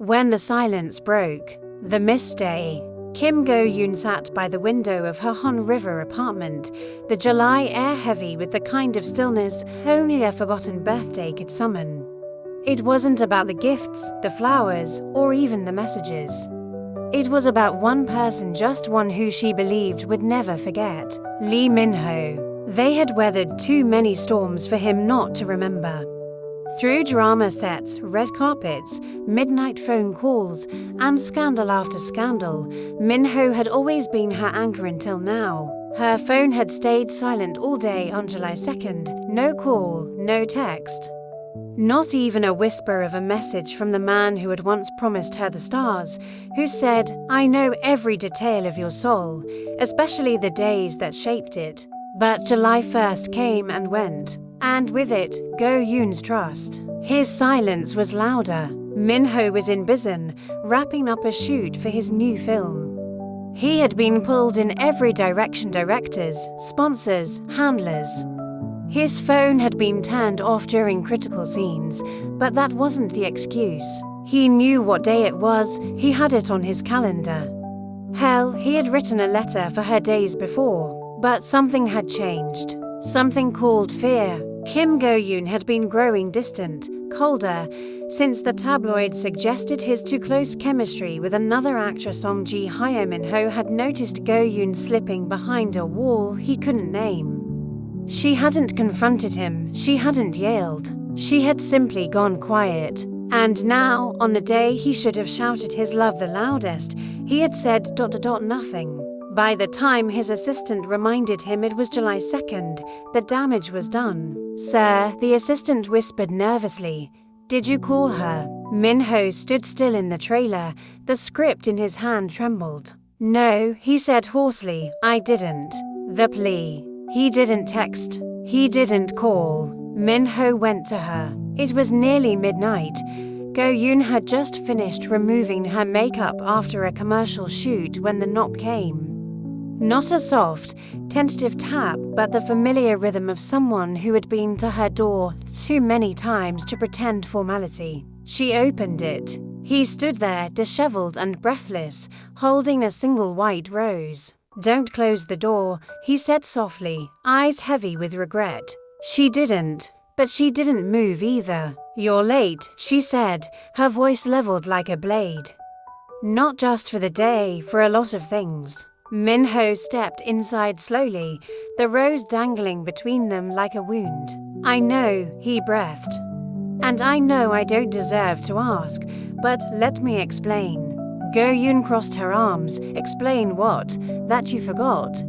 When the silence broke, the mist day, Kimgoeun sat by the window of her Han River apartment, the July air heavy with the kind of stillness only a forgotten birthday could summon. It wasn't about the gifts, the flowers, or even the messages. It was about one person, just one who she believed would never forget, Leeminho. They had weathered too many storms for him not to remember. Through drama sets, red carpets, midnight phone calls, and scandal after scandal, Minho had always been her anchor until now. Her phone had stayed silent all day on July 2nd, no call, no text. Not even a whisper of a message from the man who had once promised her the stars, who said, "I know every detail of your soul, especially the days that shaped it." But July 1st came and went, and with it, Go-yoon's trust. His silence was louder. Minho was in Bizen, wrapping up a shoot for his new film. He had been pulled in every direction: directors, sponsors, handlers. His phone had been turned off during critical scenes, but that wasn't the excuse. He knew what day it was, he had it on his calendar. Hell, he had written a letter for her days before. But something had changed. Something called fear. Kimgoeun had been growing distant, colder, since the tabloids suggested his too close chemistry with another actress. Song Ji-hyo. Minho had noticed Go-yoon slipping behind a wall he couldn't name. She hadn't confronted him, she hadn't yelled. She had simply gone quiet. And now, on the day he should have shouted his love the loudest, he had said ... nothing. By the time his assistant reminded him it was July 2nd, the damage was done. "Sir," the assistant whispered nervously. "Did you call her?" Minho stood still in the trailer, the script in his hand trembled. "No," he said hoarsely, "I didn't." The plea. He didn't text. He didn't call. Minho went to her. It was nearly midnight. Go-yoon had just finished removing her makeup after a commercial shoot when the knock came. Not a soft, tentative tap, but the familiar rhythm of someone who had been to her door too many times to pretend formality. She opened it. He stood there, disheveled and breathless, holding a single white rose. "Don't close the door," he said softly, eyes heavy with regret. She didn't, but she didn't move either. "You're late," she said, her voice leveled like a blade. "Not just for the day, for a lot of things." Minho stepped inside slowly, the rose dangling between them like a wound. "I know," he breathed. "And I know I don't deserve to ask, but let me explain." Go-yoon crossed her arms. "Explain what? That you forgot?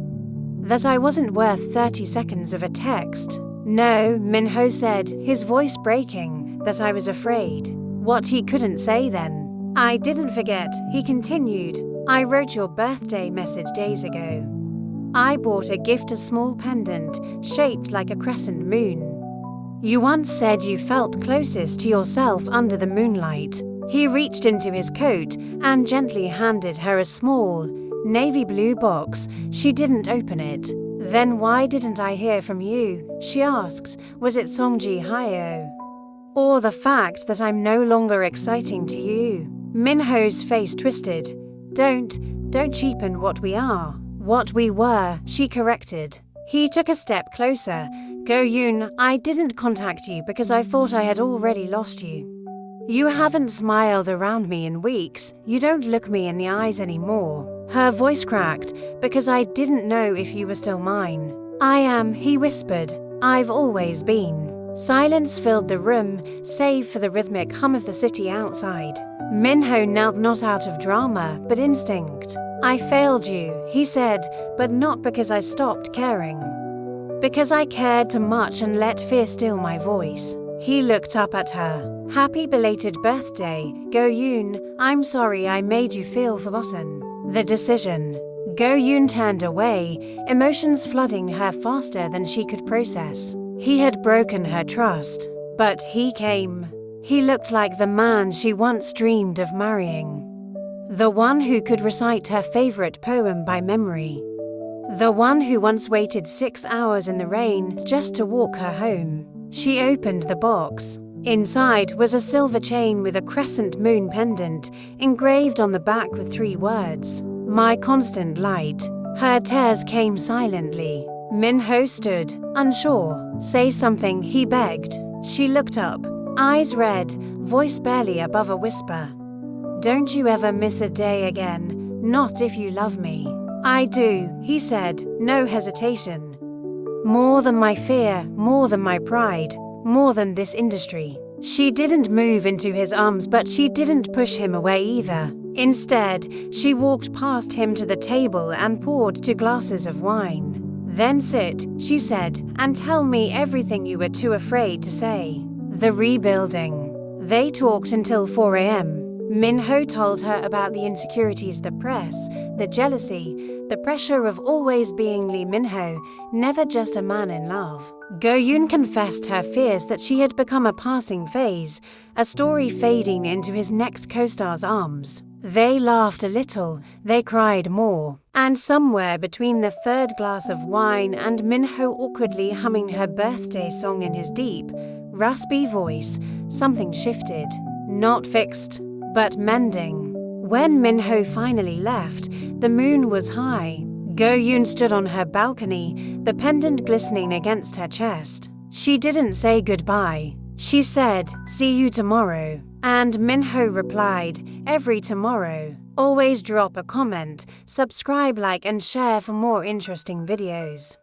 That I wasn't worth 30 seconds of a text?" "No," Minho said, his voice breaking, "that I was afraid." What he couldn't say then. "I didn't forget," he continued. "I wrote your birthday message days ago. I bought a gift, a small pendant, shaped like a crescent moon. You once said you felt closest to yourself under the moonlight." He reached into his coat and gently handed her a small, navy blue box. She didn't open it. "Then why didn't I hear from you?" she asked. "Was it Song Ji-hyo? Or the fact that I'm no longer exciting to you?" Minho's face twisted. Don't cheapen what we are." "What we were," she corrected. He took a step closer. "Go-yoon, I didn't contact you because I thought I had already lost you. You haven't smiled around me in weeks. You don't look me in the eyes anymore." Her voice cracked, "because I didn't know if you were still mine." "I am," he whispered. "I've always been." Silence filled the room, save for the rhythmic hum of the city outside. Minho knelt, not out of drama, but instinct. "I failed you," he said, "but not because I stopped caring. Because I cared too much and let fear steal my voice." He looked up at her. "Happy belated birthday, Go-yoon. I'm sorry I made you feel forgotten." The decision. Go-yoon turned away, emotions flooding her faster than she could process. He had broken her trust, but he came. He looked like the man she once dreamed of marrying. The one who could recite her favorite poem by memory. The one who once waited 6 hours in the rain just to walk her home. She opened the box. Inside was a silver chain with a crescent moon pendant engraved on the back with 3 words, "My constant light." Her tears came silently. Minho stood, unsure. "Say something," he begged. She looked up, eyes red, voice barely above a whisper. "Don't you ever miss a day again, not if you love me." "I do," he said, no hesitation. "More than my fear, more than my pride, more than this industry." She didn't move into his arms, but she didn't push him away either. Instead, she walked past him to the table and poured 2 glasses of wine. "Then sit," she said, "and tell me everything you were too afraid to say." The rebuilding. They talked until 4 a.m. Minho told her about the insecurities, the press, the jealousy, the pressure of always being Leeminho, never just a man in love. Goyoon confessed her fears that she had become a passing phase, a story fading into his next co-star's arms. They laughed a little, they cried more. And somewhere between the 3rd glass of wine and Minho awkwardly humming her birthday song in his deep, raspy voice, something shifted. Not fixed, but mending. When Minho finally left, the moon was high. Goyoon stood on her balcony, the pendant glistening against her chest. She didn't say goodbye. She said, "See you tomorrow." And Minho replied, "Every tomorrow." Always drop a comment, subscribe, like, and share for more interesting videos.